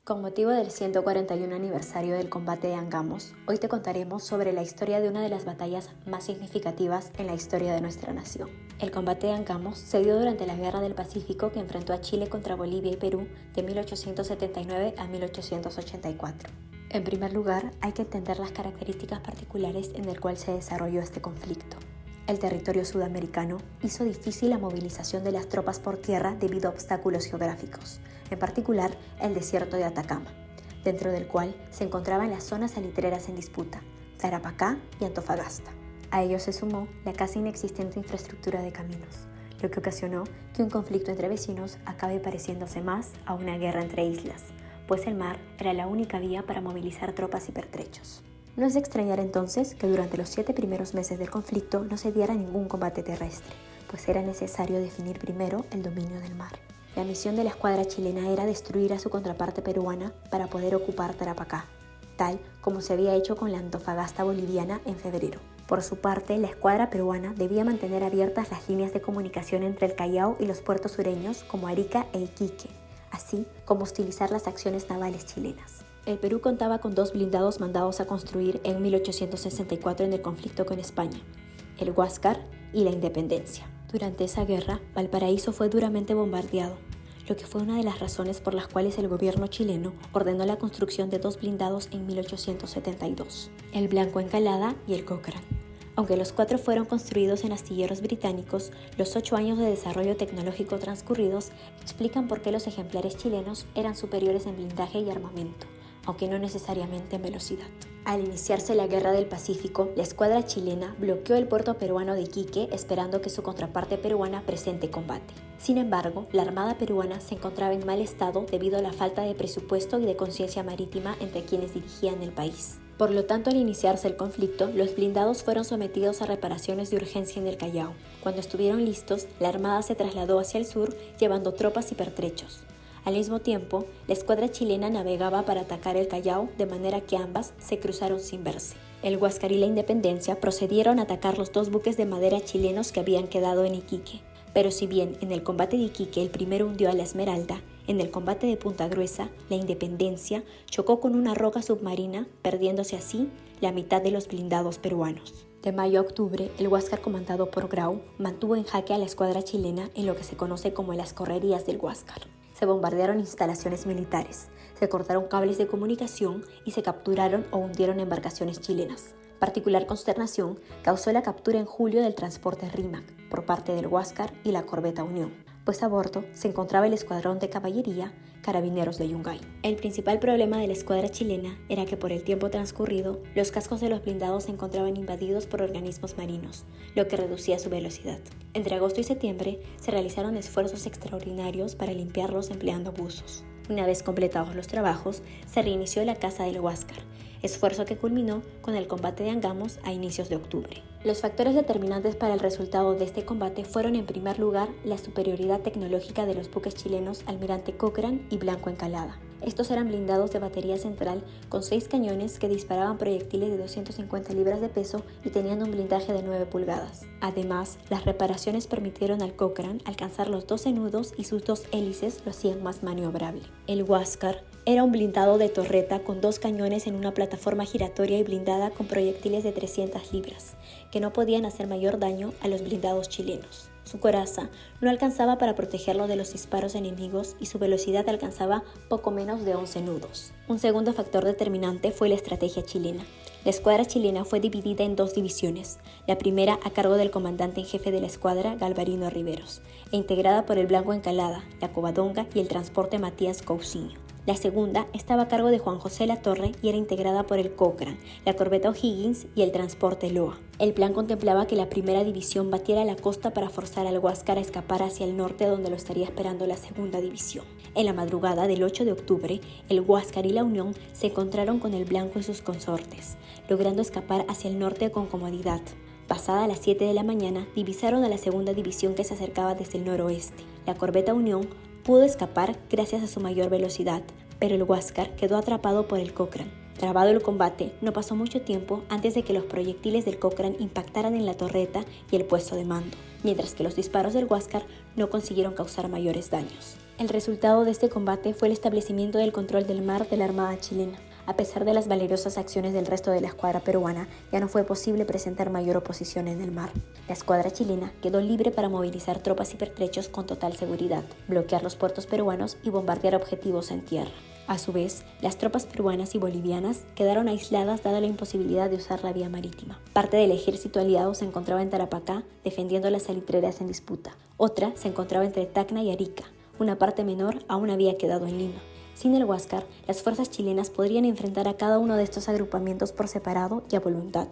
Con motivo del 141 aniversario del combate de Angamos, hoy te contaremos sobre la historia de una de las batallas más significativas en la historia de nuestra nación. El combate de Angamos se dio durante la Guerra del Pacífico que enfrentó a Chile contra Bolivia y Perú de 1879 a 1884. En primer lugar, hay que entender las características particulares en el cual se desarrolló este conflicto. El territorio sudamericano hizo difícil la movilización de las tropas por tierra debido a obstáculos geográficos, en particular el desierto de Atacama, dentro del cual se encontraban las zonas salitreras en disputa, Tarapacá y Antofagasta. A ello se sumó la casi inexistente infraestructura de caminos, lo que ocasionó que un conflicto entre vecinos acabe pareciéndose más a una guerra entre islas, pues el mar era la única vía para movilizar tropas y pertrechos. No es de extrañar entonces que durante los 7 primeros meses del conflicto no se diera ningún combate terrestre, pues era necesario definir primero el dominio del mar. La misión de la escuadra chilena era destruir a su contraparte peruana para poder ocupar Tarapacá, tal como se había hecho con la Antofagasta boliviana en febrero. Por su parte, la escuadra peruana debía mantener abiertas las líneas de comunicación entre el Callao y los puertos sureños como Arica e Iquique, así como hostilizar las acciones navales chilenas. El Perú contaba con 2 blindados mandados a construir en 1864 en el conflicto con España, el Huáscar y la Independencia. Durante esa guerra, Valparaíso fue duramente bombardeado, lo que fue una de las razones por las cuales el gobierno chileno ordenó la construcción de 2 blindados en 1872, el Blanco Encalada y el Cochrane. Aunque los 4 fueron construidos en astilleros británicos, los 8 años de desarrollo tecnológico transcurridos explican por qué los ejemplares chilenos eran superiores en blindaje y armamento, aunque no necesariamente en velocidad. Al iniciarse la Guerra del Pacífico, la escuadra chilena bloqueó el puerto peruano de Iquique esperando que su contraparte peruana presente combate. Sin embargo, la armada peruana se encontraba en mal estado debido a la falta de presupuesto y de conciencia marítima entre quienes dirigían el país. Por lo tanto, al iniciarse el conflicto, los blindados fueron sometidos a reparaciones de urgencia en el Callao. Cuando estuvieron listos, la armada se trasladó hacia el sur llevando tropas y pertrechos. Al mismo tiempo, la escuadra chilena navegaba para atacar el Callao, de manera que ambas se cruzaron sin verse. El Huáscar y la Independencia procedieron a atacar los 2 buques de madera chilenos que habían quedado en Iquique. Pero si bien en el combate de Iquique el primero hundió a la Esmeralda, en el combate de Punta Gruesa, la Independencia chocó con una roca submarina, perdiéndose así la mitad de los blindados peruanos. De mayo a octubre, el Huáscar comandado por Grau mantuvo en jaque a la escuadra chilena en lo que se conoce como las correrías del Huáscar. Se bombardearon instalaciones militares, se cortaron cables de comunicación y se capturaron o hundieron embarcaciones chilenas. Particular consternación causó la captura en julio del transporte Rímac por parte del Huáscar y la corbeta Unión, pues a bordo se encontraba el escuadrón de caballería Carabineros de Yungay. El principal problema de la escuadra chilena era que por el tiempo transcurrido, los cascos de los blindados se encontraban invadidos por organismos marinos, lo que reducía su velocidad. Entre agosto y septiembre se realizaron esfuerzos extraordinarios para limpiarlos empleando buzos. Una vez completados los trabajos, se reinició la caza del Huáscar, esfuerzo que culminó con el combate de Angamos a inicios de octubre. Los factores determinantes para el resultado de este combate fueron en primer lugar la superioridad tecnológica de los buques chilenos Almirante Cochrane y Blanco Encalada. Estos eran blindados de batería central con 6 cañones que disparaban proyectiles de 250 libras de peso y tenían un blindaje de 9 pulgadas. Además, las reparaciones permitieron al Cochrane alcanzar los 12 nudos y sus 2 hélices lo hacían más maniobrable. El Huáscar era un blindado de torreta con 2 cañones en una plataforma giratoria y blindada con proyectiles de 300 libras, que no podían hacer mayor daño a los blindados chilenos. Su coraza no alcanzaba para protegerlo de los disparos enemigos y su velocidad alcanzaba poco menos de 11 nudos. Un segundo factor determinante fue la estrategia chilena. La escuadra chilena fue dividida en 2 divisiones, la primera a cargo del comandante en jefe de la escuadra, Galvarino Riveros, e integrada por el Blanco Encalada, la Covadonga y el transporte Matías Cousiño. La segunda estaba a cargo de Juan José Latorre y era integrada por el Cochrane, la corbeta O'Higgins y el transporte Loa. El plan contemplaba que la primera división batiera la costa para forzar al Huáscar a escapar hacia el norte donde lo estaría esperando la segunda división. En la madrugada del 8 de octubre, el Huáscar y la Unión se encontraron con el Blanco y sus consortes, logrando escapar hacia el norte con comodidad. Pasada las 7 de la mañana, divisaron a la segunda división que se acercaba desde el noroeste. La corbeta Unión pudo escapar gracias a su mayor velocidad, pero el Huáscar quedó atrapado por el Cochrane. Trabado el combate, no pasó mucho tiempo antes de que los proyectiles del Cochrane impactaran en la torreta y el puesto de mando, mientras que los disparos del Huáscar no consiguieron causar mayores daños. El resultado de este combate fue el establecimiento del control del mar de la Armada chilena. A pesar de las valerosas acciones del resto de la escuadra peruana, ya no fue posible presentar mayor oposición en el mar. La escuadra chilena quedó libre para movilizar tropas y pertrechos con total seguridad, bloquear los puertos peruanos y bombardear objetivos en tierra. A su vez, las tropas peruanas y bolivianas quedaron aisladas dada la imposibilidad de usar la vía marítima. Parte del ejército aliado se encontraba en Tarapacá, defendiendo las salitreras en disputa. Otra se encontraba entre Tacna y Arica. Una parte menor aún había quedado en Lima. Sin el Huáscar, las fuerzas chilenas podrían enfrentar a cada uno de estos agrupamientos por separado y a voluntad.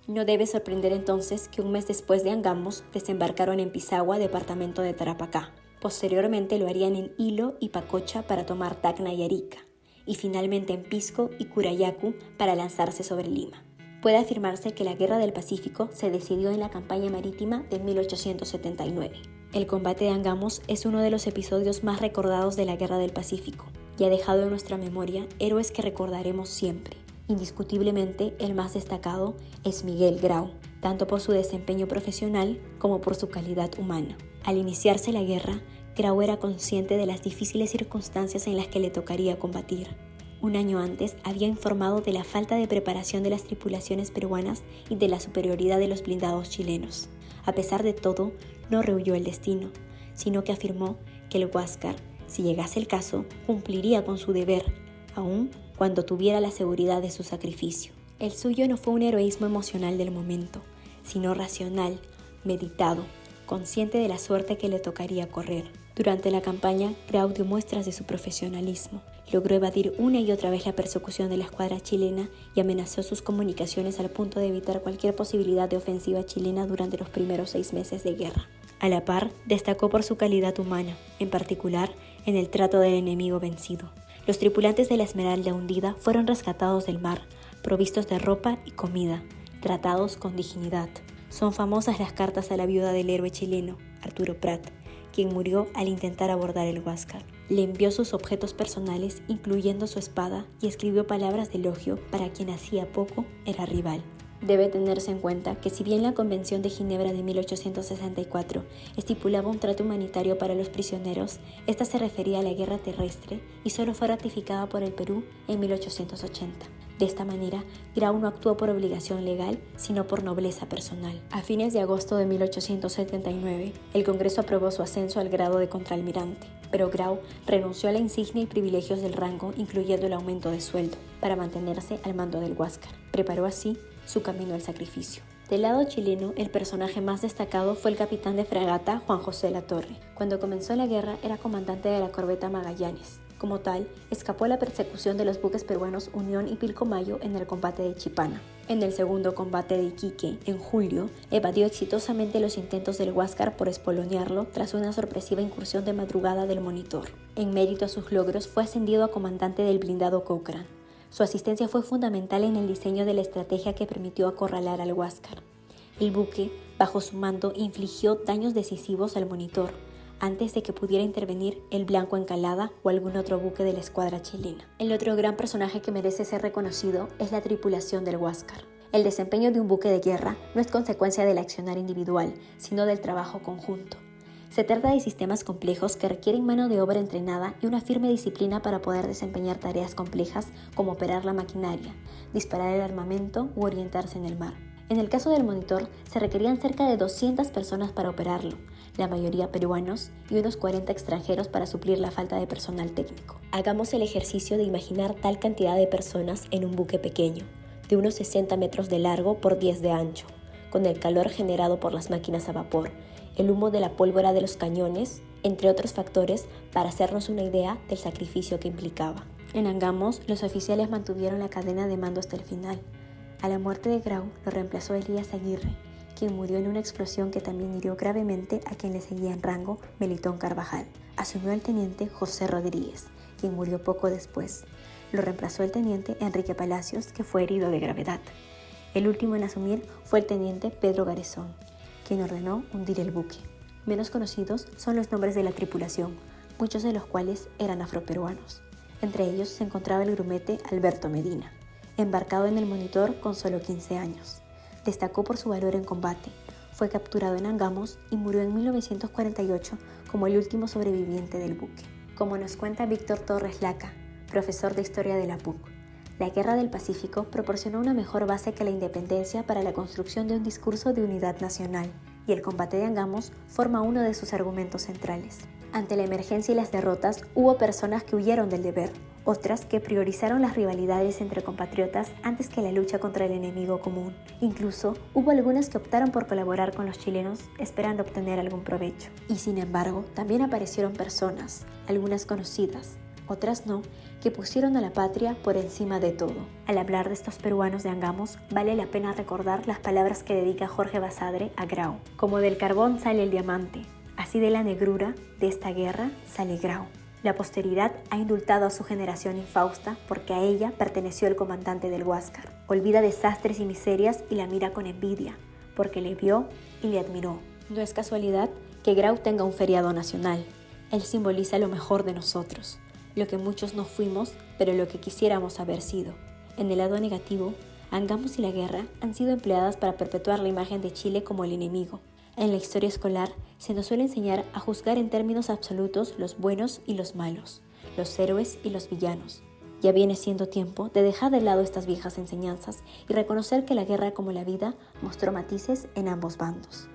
No debe sorprender entonces que un mes después de Angamos desembarcaron en Pisagua, departamento de Tarapacá. Posteriormente lo harían en Hilo y Pacocha para tomar Tacna y Arica, y finalmente en Pisco y Curayacu para lanzarse sobre Lima. Puede afirmarse que la Guerra del Pacífico se decidió en la campaña marítima de 1879. El combate de Angamos es uno de los episodios más recordados de la Guerra del Pacífico y ha dejado en nuestra memoria héroes que recordaremos siempre. Indiscutiblemente, el más destacado es Miguel Grau, tanto por su desempeño profesional como por su calidad humana. Al iniciarse la guerra, Grau era consciente de las difíciles circunstancias en las que le tocaría combatir. Un año antes había informado de la falta de preparación de las tripulaciones peruanas y de la superioridad de los blindados chilenos. A pesar de todo, no rehuyó el destino, sino que afirmó que el Huáscar, si llegase el caso, cumpliría con su deber, aun cuando tuviera la seguridad de su sacrificio. El suyo no fue un heroísmo emocional del momento, sino racional, meditado, consciente de la suerte que le tocaría correr. Durante la campaña, Grau dio muestras de su profesionalismo. Logró evadir una y otra vez la persecución de la escuadra chilena y amenazó sus comunicaciones al punto de evitar cualquier posibilidad de ofensiva chilena durante los primeros 6 meses de guerra. A la par, destacó por su calidad humana, en particular en el trato del enemigo vencido. Los tripulantes de la Esmeralda hundida fueron rescatados del mar, provistos de ropa y comida, tratados con dignidad. Son famosas las cartas a la viuda del héroe chileno, Arturo Prat, quien murió al intentar abordar el Huáscar. Le envió sus objetos personales, incluyendo su espada, y escribió palabras de elogio para quien hacía poco era rival. Debe tenerse en cuenta que si bien la Convención de Ginebra de 1864 estipulaba un trato humanitario para los prisioneros, esta se refería a la guerra terrestre y solo fue ratificada por el Perú en 1880. De esta manera, Grau no actuó por obligación legal, sino por nobleza personal. A fines de agosto de 1879, el Congreso aprobó su ascenso al grado de contraalmirante, pero Grau renunció a la insignia y privilegios del rango, incluyendo el aumento de sueldo, para mantenerse al mando del Huáscar. Preparó así su camino al sacrificio. Del lado chileno, el personaje más destacado fue el capitán de fragata Juan José Latorre. Cuando comenzó la guerra, era comandante de la corbeta Magallanes. Como tal, escapó a la persecución de los buques peruanos Unión y Pilcomayo en el combate de Chipana. En el segundo combate de Iquique, en julio, evadió exitosamente los intentos del Huáscar por espolonearlo tras una sorpresiva incursión de madrugada del Monitor. En mérito a sus logros, fue ascendido a comandante del blindado Cochrane. Su asistencia fue fundamental en el diseño de la estrategia que permitió acorralar al Huáscar. El buque, bajo su mando, infligió daños decisivos al Monitor, antes de que pudiera intervenir el Blanco Encalada o algún otro buque de la escuadra chilena. El otro gran personaje que merece ser reconocido es la tripulación del Huáscar. El desempeño de un buque de guerra no es consecuencia del accionar individual, sino del trabajo conjunto. Se trata de sistemas complejos que requieren mano de obra entrenada y una firme disciplina para poder desempeñar tareas complejas como operar la maquinaria, disparar el armamento u orientarse en el mar. En el caso del Monitor, se requerían cerca de 200 personas para operarlo, la mayoría peruanos y unos 40 extranjeros para suplir la falta de personal técnico. Hagamos el ejercicio de imaginar tal cantidad de personas en un buque pequeño, de unos 60 metros de largo por 10 de ancho, con el calor generado por las máquinas a vapor, el humo de la pólvora de los cañones, entre otros factores, para hacernos una idea del sacrificio que implicaba. En Angamos, los oficiales mantuvieron la cadena de mando hasta el final. A la muerte de Grau lo reemplazó Elías Aguirre, quien murió en una explosión que también hirió gravemente a quien le seguía en rango, Melitón Carvajal. Asumió el teniente José Rodríguez, quien murió poco después. Lo reemplazó el teniente Enrique Palacios, que fue herido de gravedad. El último en asumir fue el teniente Pedro Garezón, quien ordenó hundir el buque. Menos conocidos son los nombres de la tripulación, muchos de los cuales eran afroperuanos. Entre ellos se encontraba el grumete Alberto Medina, embarcado en el Monitor con solo 15 años. Destacó por su valor en combate. Fue capturado en Angamos y murió en 1948 como el último sobreviviente del buque. Como nos cuenta Víctor Torres Laca, profesor de Historia de la PUC, la Guerra del Pacífico proporcionó una mejor base que la independencia para la construcción de un discurso de unidad nacional, y el combate de Angamos forma uno de sus argumentos centrales. Ante la emergencia y las derrotas, hubo personas que huyeron del deber, otras que priorizaron las rivalidades entre compatriotas antes que la lucha contra el enemigo común. Incluso hubo algunas que optaron por colaborar con los chilenos esperando obtener algún provecho. Y sin embargo, también aparecieron personas, algunas conocidas, otras no, que pusieron a la patria por encima de todo. Al hablar de estos peruanos de Angamos, vale la pena recordar las palabras que dedica Jorge Basadre a Grau. Como del carbón sale el diamante, así de la negrura de esta guerra sale Grau. La posteridad ha indultado a su generación infausta porque a ella perteneció el comandante del Huáscar. Olvida desastres y miserias y la mira con envidia, porque le vio y le admiró. No es casualidad que Grau tenga un feriado nacional. Él simboliza lo mejor de nosotros, lo que muchos no fuimos, pero lo que quisiéramos haber sido. En el lado negativo, Angamos y la guerra han sido empleadas para perpetuar la imagen de Chile como el enemigo. En la historia escolar se nos suele enseñar a juzgar en términos absolutos los buenos y los malos, los héroes y los villanos. Ya viene siendo tiempo de dejar de lado estas viejas enseñanzas y reconocer que la guerra como la vida mostró matices en ambos bandos.